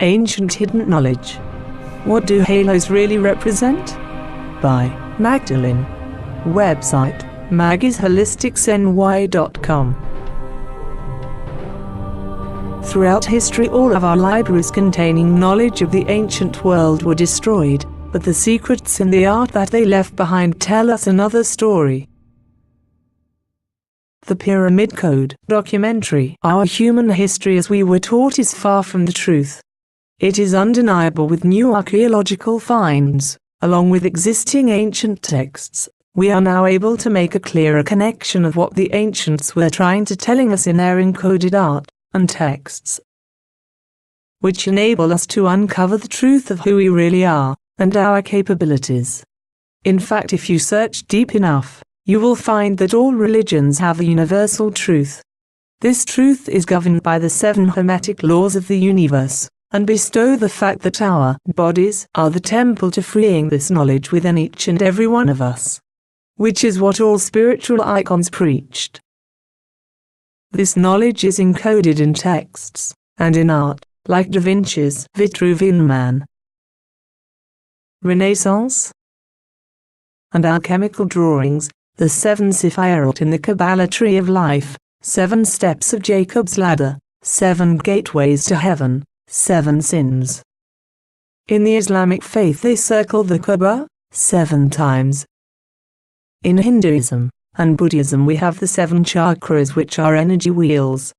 Ancient Hidden Knowledge. What do halos really represent? By Magdalene. Website, maggiesholisticsny.com. Throughout history, all of our libraries containing knowledge of the ancient world were destroyed, but the secrets in the art that they left behind tell us another story. The Pyramid Code documentary, Our Human History as We Were Taught, is far from the truth. It is undeniable. With new archaeological finds, along with existing ancient texts, we are now able to make a clearer connection of what the ancients were trying to telling us in their encoded art and texts, which enable us to uncover the truth of who we really are and our capabilities. In fact, if you search deep enough, you will find that all religions have a universal truth. This truth is governed by the 7 hermetic laws of the universe, and bestow the fact that our bodies are the temple to freeing this knowledge within each and every one of us, which is what all spiritual icons preached. This knowledge is encoded in texts and in art, like Da Vinci's Vitruvian Man, Renaissance, and alchemical drawings, the 7 Sephirot in the Kabbalah Tree of Life, 7 Steps of Jacob's Ladder, 7 Gateways to Heaven, 7 Sins. In the Islamic faith, they circle the Kaaba 7 times. In Hinduism and Buddhism, we have the 7 chakras, which are energy wheels.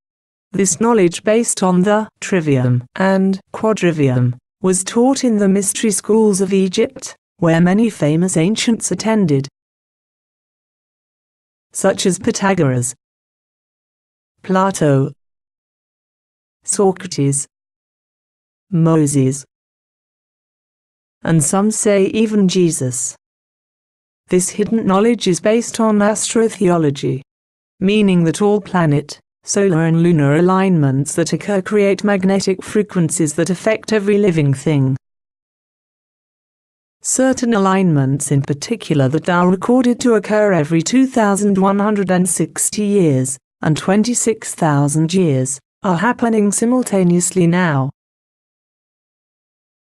This knowledge, based on the trivium and quadrivium, was taught in the mystery schools of Egypt, where many famous ancients attended, such as Pythagoras, Plato, Socrates, Moses, and some say even Jesus. This hidden knowledge is based on astrotheology, meaning that all planet, solar and lunar alignments that occur create magnetic frequencies that affect every living thing. Certain alignments in particular that are recorded to occur every 2,160 years and 26,000 years are happening simultaneously now.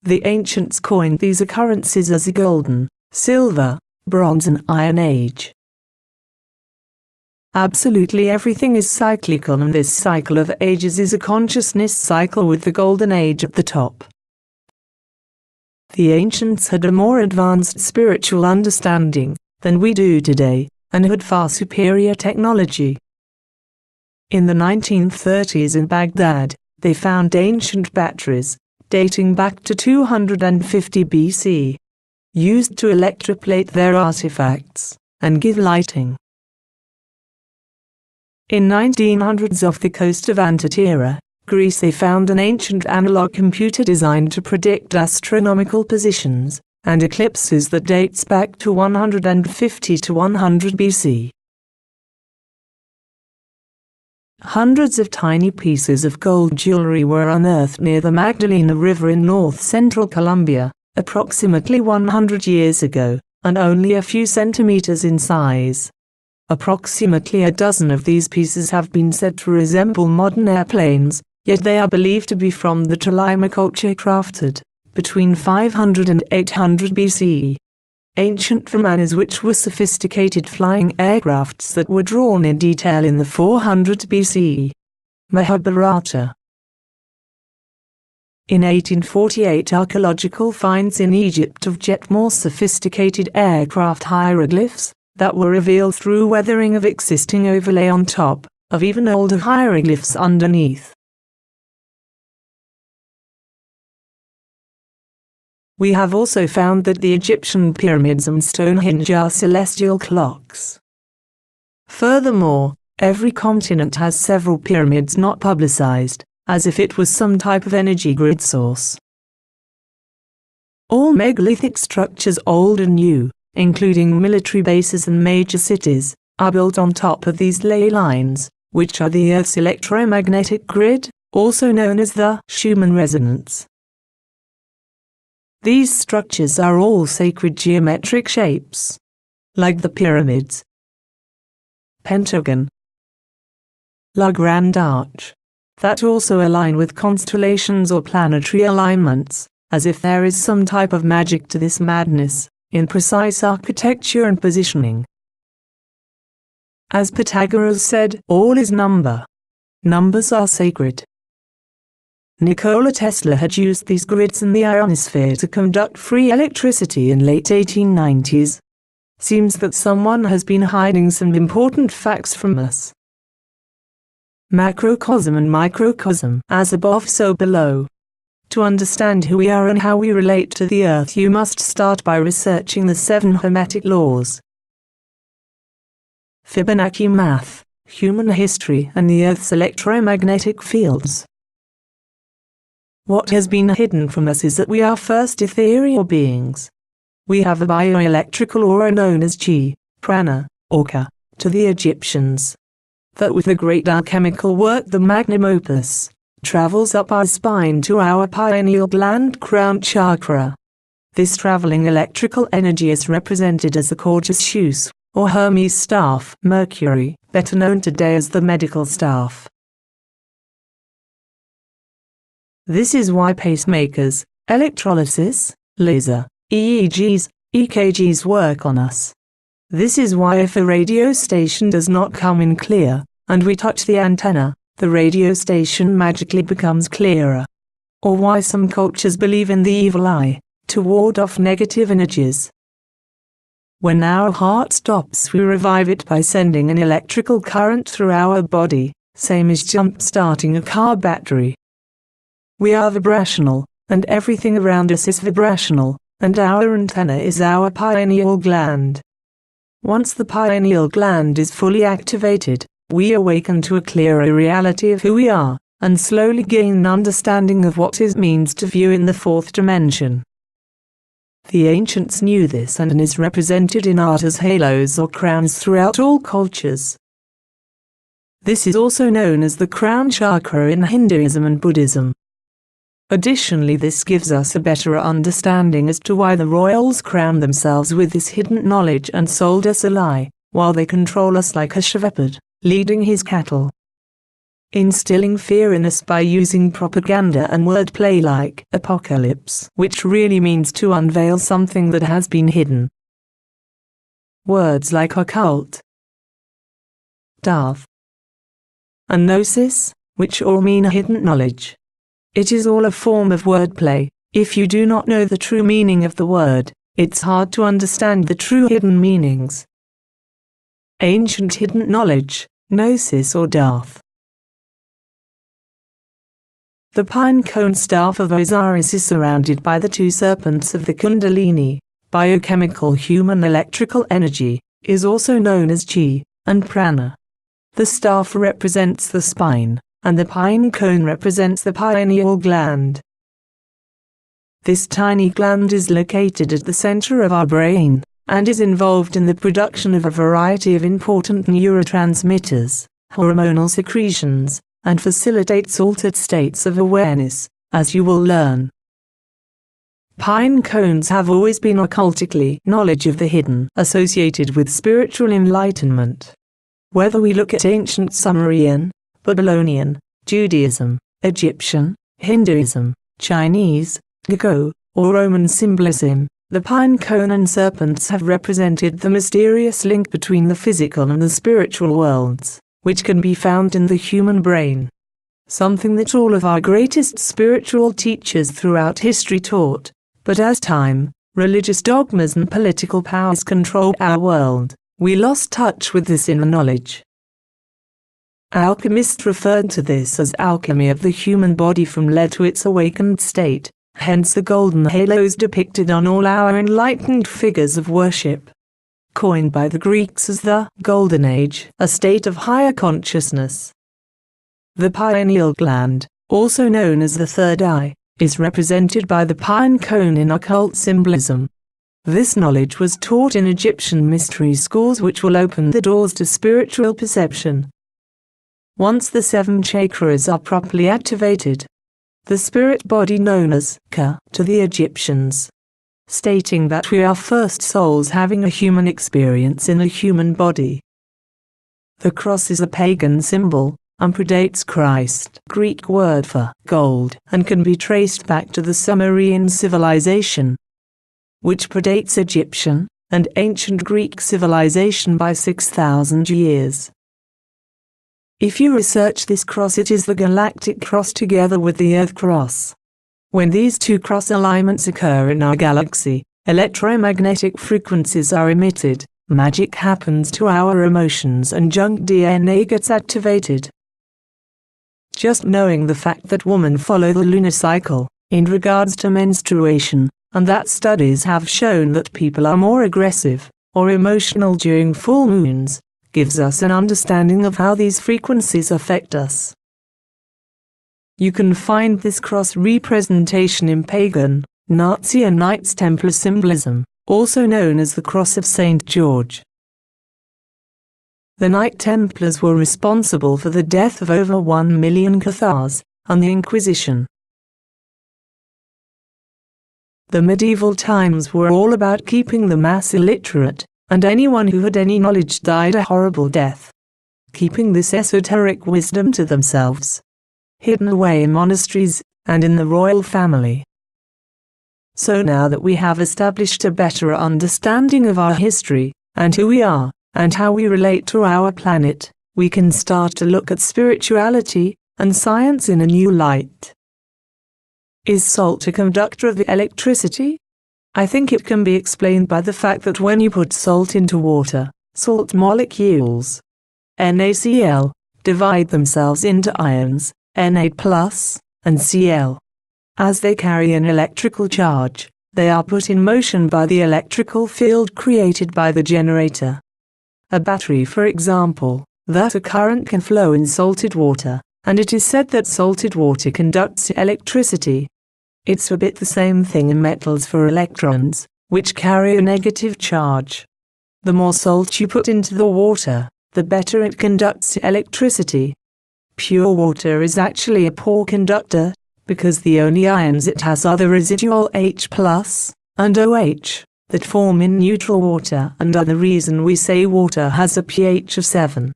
The ancients coined these occurrences as the Golden, Silver, Bronze and Iron Age. Absolutely everything is cyclical, and this cycle of ages is a consciousness cycle with the Golden Age at the top. The ancients had a more advanced spiritual understanding than we do today, and had far superior technology. In the 1930s in Baghdad, they found ancient batteries, dating back to 250 BC, used to electroplate their artifacts and give lighting. In 1900s, off the coast of Antatira, Greece, they found an ancient analog computer designed to predict astronomical positions and eclipses that dates back to 150 to 100 BC. Hundreds of tiny pieces of gold jewelry were unearthed near the Magdalena River in north-central Colombia, approximately 100 years ago, and only a few centimeters in size. Approximately a dozen of these pieces have been said to resemble modern airplanes, yet they are believed to be from the Tolima culture, crafted between 500 and 800 BCE. Ancient Vimanas, which were sophisticated flying aircrafts that were drawn in detail in the 400 BCE. Mahabharata. In 1848, archaeological finds in Egypt of yet more sophisticated aircraft hieroglyphs that were revealed through weathering of existing overlay on top of even older hieroglyphs underneath. We have also found that the Egyptian pyramids and Stonehenge are celestial clocks. Furthermore, every continent has several pyramids not publicized, as if it was some type of energy grid source. All megalithic structures, old and new, including military bases and major cities, are built on top of these ley lines, which are the Earth's electromagnetic grid, also known as the Schumann resonance. These structures are all sacred geometric shapes, like the pyramids, pentagon, La Grande Arch, that also align with constellations or planetary alignments, as if there is some type of magic to this madness, in precise architecture and positioning. As Pythagoras said, all is number. Numbers are sacred. Nikola Tesla had used these grids in the ionosphere to conduct free electricity in late 1890s. Seems that someone has been hiding some important facts from us. Macrocosm and microcosm, as above so below. To understand who we are and how we relate to the earth, you must start by researching the 7 Hermetic laws. Fibonacci math, human history and the earth's electromagnetic fields. What has been hidden from us is that we are first ethereal beings. We have a bioelectrical aura known as chi, prana, or ka, to the Egyptians. That with the great alchemical work, the magnum opus, travels up our spine to our pineal gland crown chakra. This traveling electrical energy is represented as the Gorgeous Shoes, or Hermes staff, Mercury, better known today as the medical staff. This is why pacemakers, electrolysis, laser, EEGs, EKGs work on us. This is why if a radio station does not come in clear, and we touch the antenna, the radio station magically becomes clearer. Or why some cultures believe in the evil eye, to ward off negative energies. When our heart stops, we revive it by sending an electrical current through our body, same as jump-starting a car battery. We are vibrational, and everything around us is vibrational, and our antenna is our pineal gland. Once the pineal gland is fully activated, we awaken to a clearer reality of who we are, and slowly gain an understanding of what it means to view in the 4th dimension. The ancients knew this and is represented in art as halos or crowns throughout all cultures. This is also known as the crown chakra in Hinduism and Buddhism. Additionally, this gives us a better understanding as to why the royals crowned themselves with this hidden knowledge and sold us a lie, while they control us like a shepherd, leading his cattle. Instilling fear in us by using propaganda and wordplay like apocalypse, which really means to unveil something that has been hidden. Words like occult, darth, and gnosis, which all mean hidden knowledge. It is all a form of wordplay. If you do not know the true meaning of the word, it's hard to understand the true hidden meanings. Ancient hidden knowledge, gnosis or darth. The pine cone staff of Osiris is surrounded by the 2 serpents of the Kundalini, biochemical human electrical energy, is also known as chi, and prana. The staff represents the spine, and the pine cone represents the pineal gland. This tiny gland is located at the center of our brain, and is involved in the production of a variety of important neurotransmitters, hormonal secretions, and facilitates altered states of awareness, as you will learn. Pine cones have always been occultically knowledge of the hidden associated with spiritual enlightenment. Whether we look at ancient Sumerian, Babylonian, Judaism, Egyptian, Hinduism, Chinese, Gago, or Roman symbolism, the pine cone and serpents have represented the mysterious link between the physical and the spiritual worlds, which can be found in the human brain. Something that all of our greatest spiritual teachers throughout history taught, but as time, religious dogmas and political powers controlled our world, we lost touch with this inner knowledge. Alchemists referred to this as alchemy of the human body from lead to its awakened state, hence the golden halos depicted on all our enlightened figures of worship. Coined by the Greeks as the Golden Age, a state of higher consciousness. The pineal gland, also known as the third eye, is represented by the pine cone in occult symbolism. This knowledge was taught in Egyptian mystery schools, which will open the doors to spiritual perception. Once the 7 chakras are properly activated, the spirit body known as Ka to the Egyptians, stating that we are first souls having a human experience in a human body. The cross is a pagan symbol, and predates Christ, Greek word for gold, and can be traced back to the Sumerian civilization, which predates Egyptian and ancient Greek civilization by 6,000 years. If you research this cross, it is the galactic cross together with the Earth cross. When these two cross alignments occur in our galaxy, electromagnetic frequencies are emitted, magic happens to our emotions, and junk DNA gets activated. Just knowing the fact that women follow the lunar cycle in regards to menstruation, and that studies have shown that people are more aggressive or emotional during full moons, gives us an understanding of how these frequencies affect us. You can find this cross representation in pagan, Nazi and Knights Templar symbolism, also known as the Cross of St. George. The Knight Templars were responsible for the death of over 1 million Cathars and the Inquisition. The medieval times were all about keeping the mass illiterate, and anyone who had any knowledge died a horrible death, keeping this esoteric wisdom to themselves, hidden away in monasteries and in the royal family. So now that we have established a better understanding of our history, and who we are, and how we relate to our planet, we can start to look at spirituality and science in a new light. Is salt a conductor of electricity? I think it can be explained by the fact that when you put salt into water, salt molecules, NaCl, divide themselves into ions, Na+ and Cl. As they carry an electrical charge, they are put in motion by the electrical field created by the generator. A battery, for example, thus a current can flow in salted water, and it is said that salted water conducts electricity. It's a bit the same thing in metals for electrons, which carry a negative charge. The more salt you put into the water, the better it conducts electricity. Pure water is actually a poor conductor, because the only ions it has are the residual H+ and OH that form in neutral water, and are the reason we say water has a pH of 7.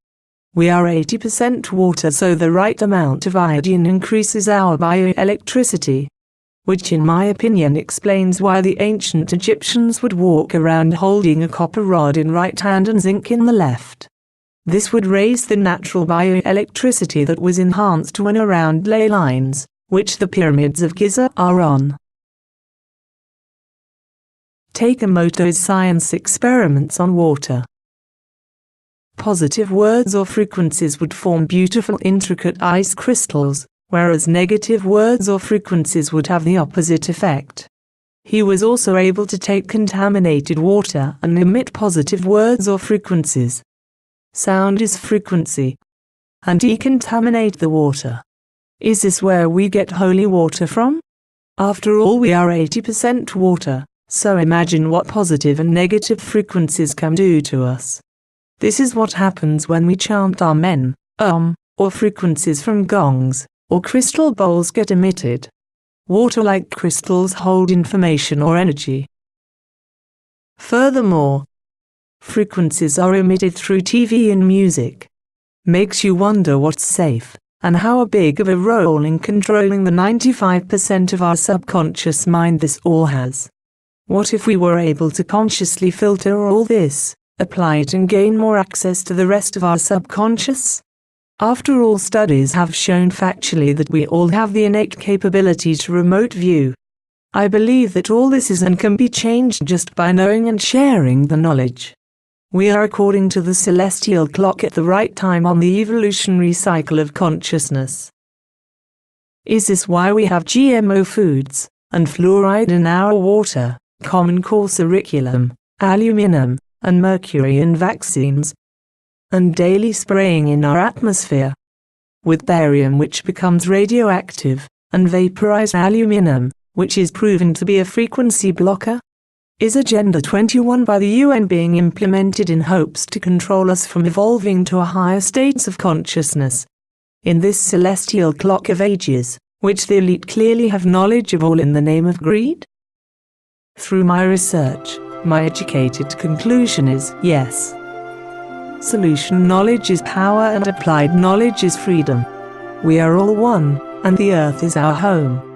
We are 80% water, so the right amount of iodine increases our bioelectricity, which in my opinion explains why the ancient Egyptians would walk around holding a copper rod in right hand and zinc in the left. This would raise the natural bioelectricity that was enhanced when around ley lines, which the pyramids of Giza are on. Takemoto's science experiments on water. Positive words or frequencies would form beautiful intricate ice crystals, whereas negative words or frequencies would have the opposite effect. He was also able to take contaminated water and emit positive words or frequencies. Sound is frequency. And decontaminate the water. Is this where we get holy water from? After all, we are 80% water, so imagine what positive and negative frequencies can do to us. This is what happens when we chant Amen, or frequencies from gongs or crystal bowls get emitted. Water-like crystals hold information or energy. Furthermore, frequencies are emitted through TV and music. Makes you wonder what's safe, and how big of a role in controlling the 95% of our subconscious mind this all has. What if we were able to consciously filter all this, apply it and gain more access to the rest of our subconscious? After all, studies have shown factually that we all have the innate capability to remote view. I believe that all this is and can be changed just by knowing and sharing the knowledge. We are according to the celestial clock at the right time on the evolutionary cycle of consciousness. Is this why we have GMO foods, and fluoride in our water, common core curriculum, aluminum, and mercury in vaccines, and daily spraying in our atmosphere with barium, which becomes radioactive, and vaporized aluminum, which is proven to be a frequency blocker? Is Agenda 21 by the UN being implemented in hopes to control us from evolving to a higher states of consciousness in this celestial clock of ages, which the elite clearly have knowledge of, all in the name of greed? Through my research, my educated conclusion is yes. Solution knowledge is power and applied knowledge is freedom. We are all one, and the earth is our home.